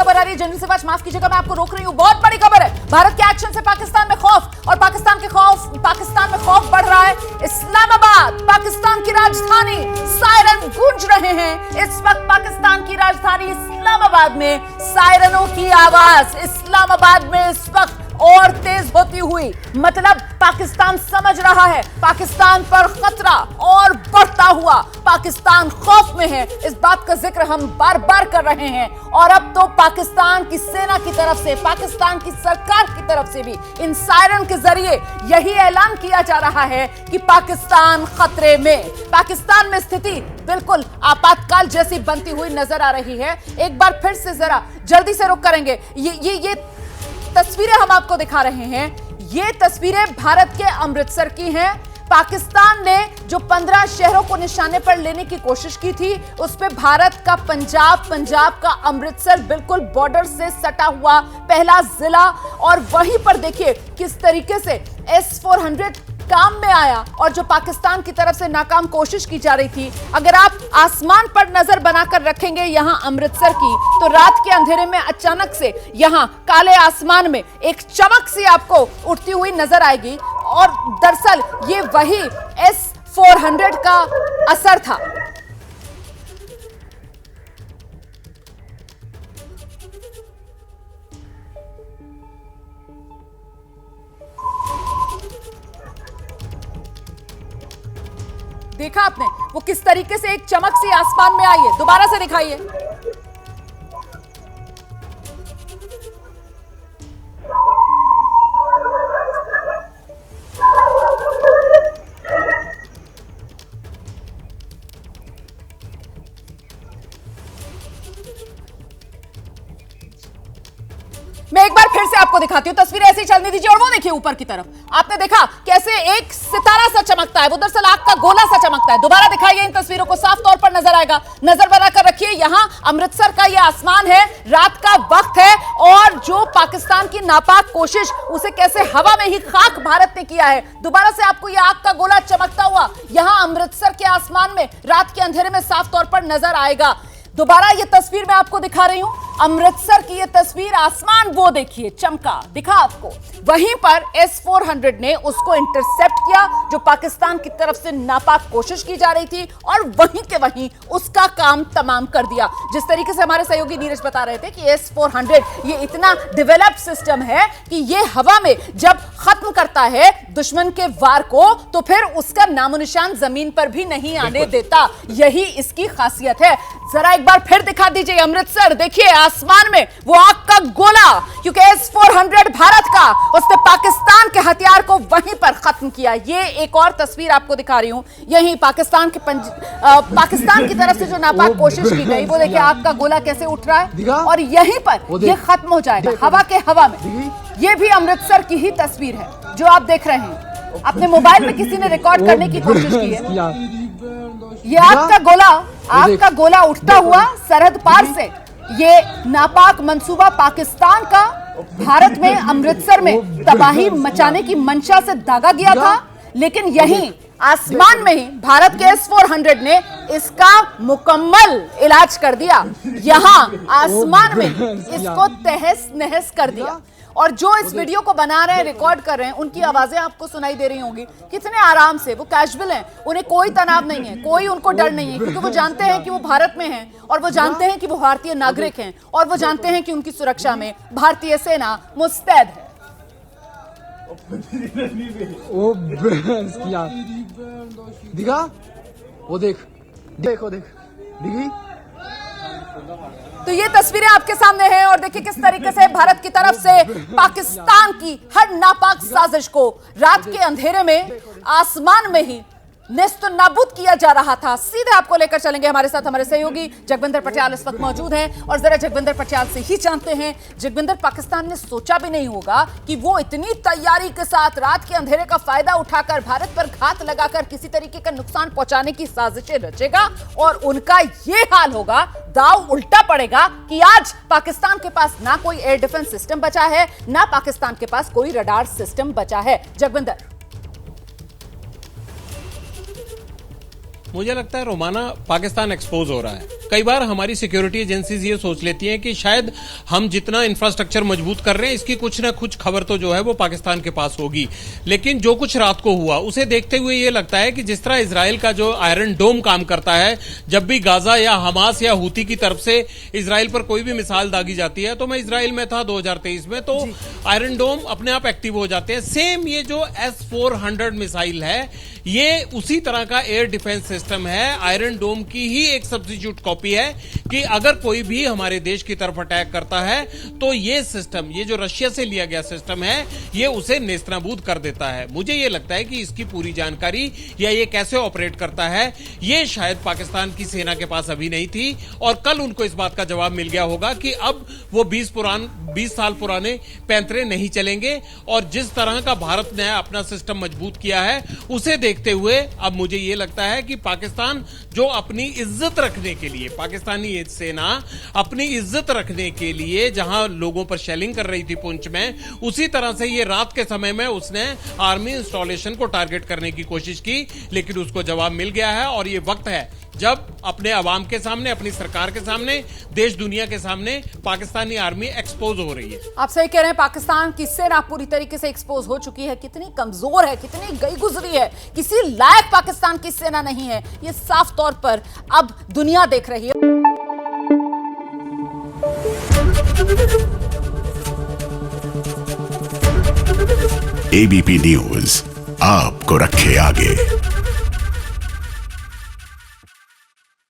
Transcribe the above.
खबर आ रही है जनरल सिवाच, माफ कीजिएगा मैं आपको रोक रही हूं। बहुत बड़ी खबर है, भारत के एक्शन से पाकिस्तान में खौफ, और पाकिस्तान में खौफ बढ़ रहा है। इस्लामाबाद पाकिस्तान की राजधानी, सायरन गूंज रहे हैं इस वक्त। पाकिस्तान की राजधानी इस्लामाबाद में सायरनों की आवाज इस्लामाबाद में इस वक्त और तेज होती हुई, मतलब पाकिस्तान समझ रहा है पाकिस्तान पर खतरा और बढ़ता हुआ, पाकिस्तान खौफ में है। इस बात का जिक्र हम बार बार कर रहे हैं, और अब तो पाकिस्तान की सेना की तरफ से, पाकिस्तान की सरकार की तरफ से भी इन सायरन के जरिए यही ऐलान किया जा रहा है कि पाकिस्तान खतरे में, पाकिस्तान में स्थिति बिल्कुल आपातकाल जैसी बनती हुई नजर आ रही है। एक बार फिर से जरा जल्दी से रुक करेंगे, ये तस्वीरें हम आपको दिखा रहे हैं। ये तस्वीरें भारत के अमृतसर की हैं। पाकिस्तान ने जो 15 शहरों को निशाने पर लेने की कोशिश की थी, उस पे भारत का पंजाब का अमृतसर बिल्कुल बॉर्डर से सटा हुआ पहला जिला, और वहीं पर देखिए किस तरीके से S-400 काम में आया, और जो पाकिस्तान की तरफ से नाकाम कोशिश की जा रही थी। अगर आप आसमान पर नजर बनाकर रखेंगे यहां अमृतसर की, तो रात के अंधेरे में अचानक से यहां काले आसमान में एक चमक सी आपको उठती हुई नजर आएगी, और दरअसल ये वही S-400 का असर था। देखा आपने वो किस तरीके से एक चमक सी आसमान में आई है, दोबारा से दिखाइए। मैं एक बार फिर से आपको दिखाती हूं, तस्वीरें ऐसे ही चलने दीजिए, और वो देखिए ऊपर की तरफ, आपने देखा कैसे एक सितारा सा चमकता है, वो दरअसल आग का गोला सा चमकता है। दोबारा दिखाइए इन तस्वीरों को, साफ तौर पर नजर आएगा, नजर बनाकर रखिए। यहां अमृतसर का ये आसमान है, रात का वक्त है, और जो पाकिस्तान की नापाक कोशिश, उसे कैसे हवा में ही खाक भारत ने किया है। दोबारा से आपको यह आग का गोला चमकता हुआ यहां अमृतसर के आसमान में रात के अंधेरे में साफ तौर पर नजर आएगा। दोबारा ये तस्वीर मैं आपको दिखा रही हूं, अमृतसर की ये तस्वीर, आसमान वो देखिए चमका, दिखा आपको। वहीं पर S-400 ने उसको इंटरसेप्ट किया जो पाकिस्तान की तरफ से नापाक कोशिश की जा रही थी, और वहीं के वहीं उसका काम तमाम कर दिया। जिस तरीके से हमारे सहयोगी नीरज बता रहे थे कि S-400 ये इतना डेवलप्ड सिस्टम है कि ये हवा में जब खत्म करता है दुश्मन के वार को, तो फिर उसका नामो निशान जमीन पर भी नहीं आने देता। यही इसकी खासियत है। जरा एक बार फिर दिखा दीजिए अमृतसर, देखिए आसमान में वो आग का गोला, क्योंकि S-400 भारत का, उसने पाकिस्तान के हथियार को वहीं पर खत्म किया। ये एक और तस्वीर आपको दिखा रही हूं, यही पाकिस्तान की तरफ से जो नापाक कोशिश की गई, वो देखिए आग का गोला कैसे उठ रहा है, और यहीं पर ये खत्म हो जाएगा हवा के हवा में। ये भी अमृतसर की ही तस्वीर है जो आप देख रहे हैं। अपने मोबाइल में किसी ने रिकॉर्ड करने की कोशिश की है। ये आग का गोला उठता हुआ सरहद पार से, ये नापाक मंसूबा पाकिस्तान का भारत में अमृतसर में तबाही मचाने की मंशा से दागा गया था, लेकिन यहीं आसमान में ही भारत के S-400 ने इसका मुकम्मल इलाज कर दिया। यहां आसमान में इसको तहस नहस कर दिया। और जो इस वीडियो को बना रहे हैं, रिकॉर्ड कर रहे हैं, उनकी आवाजें आपको सुनाई दे रही होंगी, कितने आराम से, वो कैजुअल हैं, उन्हें कोई तनाव नहीं है, कोई उनको डर नहीं है, क्योंकि वो जानते हैं कि वो भारत में हैं, और वो जानते हैं कि वो भारतीय नागरिक हैं, और वो जानते हैं कि उनकी सुरक्षा में भारतीय सेना मुस्तैद है। दिखा वो देख दिखी। तो ये तस्वीरें आपके सामने हैं, और देखिए किस तरीके से भारत की तरफ से पाकिस्तान की हर नापाक साजिश को रात के अंधेरे में आसमान में ही नेस्त नाबूद किया जा रहा था। सीधे आपको लेकर चलेंगे, हमारे साथ हमारे सहयोगी जगविंदर पटियाल इस वक्त मौजूद हैं, और जरा जगविंदर पटियाल से ही जानते हैं। जगविंदर, पाकिस्तान ने सोचा भी नहीं होगा कि वो इतनी तैयारी के साथ रात के अंधेरे का फायदा उठाकर भारत पर घात लगाकर किसी तरीके का नुकसान पहुंचाने की साजिशें रचेगा, और उनका ये हाल होगा, दाव उल्टा पड़ेगा कि आज पाकिस्तान के पास ना कोई एयर डिफेंस सिस्टम बचा है, ना पाकिस्तान के पास कोई रडार सिस्टम बचा है। जगविंदर, मुझे लगता है रोमाना पाकिस्तान एक्सपोज हो रहा है। कई बार हमारी सिक्योरिटी एजेंसीज ये सोच लेती हैं कि शायद हम जितना इंफ्रास्ट्रक्चर मजबूत कर रहे हैं इसकी कुछ ना कुछ खबर तो जो है वो पाकिस्तान के पास होगी। लेकिन जो कुछ रात को हुआ उसे देखते हुए ये लगता है कि जिस तरह इजराइल का जो आयरन डोम काम करता है, जब भी गाजा या हमास या हूती की तरफ से इजराइल पर कोई भी मिसाइल दागी जाती है, तो मैं इजराइल में था 2023 में, तो आयरन डोम अपने आप एक्टिव हो जाते हैं। सेम ये जो S-400 मिसाइल है ये उसी तरह का एयर डिफेंस सिस्टम है, आयरन डोम की ही एक सब्स्टिट्यूट कॉपी है कि अगर कोई भी हमारे देश की तरफ अटैक करता है तो ये सिस्टम, ये जो रशिया से लिया गया सिस्टम है, ये उसे नेस्तनाबूद कर देता है। मुझे ये लगता है कि इसकी पूरी जानकारी या ये कैसे ऑपरेट करता है ये शायद पाकिस्तान की सेना के पास अभी नहीं थी, और कल उनको इस बात का जवाब मिल गया होगा कि अब वो 20 साल पुराने पैंतरे नहीं चलेंगे। और जिस तरह का भारत ने अपना सिस्टम मजबूत किया है उसे देखते हुए अब मुझे ये लगता है कि पाकिस्तान जो अपनी इज्जत रखने के लिए, पाकिस्तानी सेना अपनी इज्जत रखने के लिए जहां लोगों पर शेलिंग कर रही थी पुंछ में, उसी तरह से ये रात के समय में उसने आर्मी इंस्टॉलेशन को टारगेट करने की कोशिश की, लेकिन उसको जवाब मिल गया है। और ये वक्त है जब अपने अवाम के सामने, अपनी सरकार के सामने, देश दुनिया के सामने पाकिस्तानी आर्मी एक्सपोज हो रही है। आप सही कह रहे हैं, पाकिस्तान की सेना पूरी तरीके से एक्सपोज हो चुकी है, कितनी कमजोर है, कितनी गई गुजरी है, किसी लायक पाकिस्तान की सेना नहीं है, ये साफ तौर पर अब दुनिया देख रही है। एबीपी न्यूज आपको रखे आगे।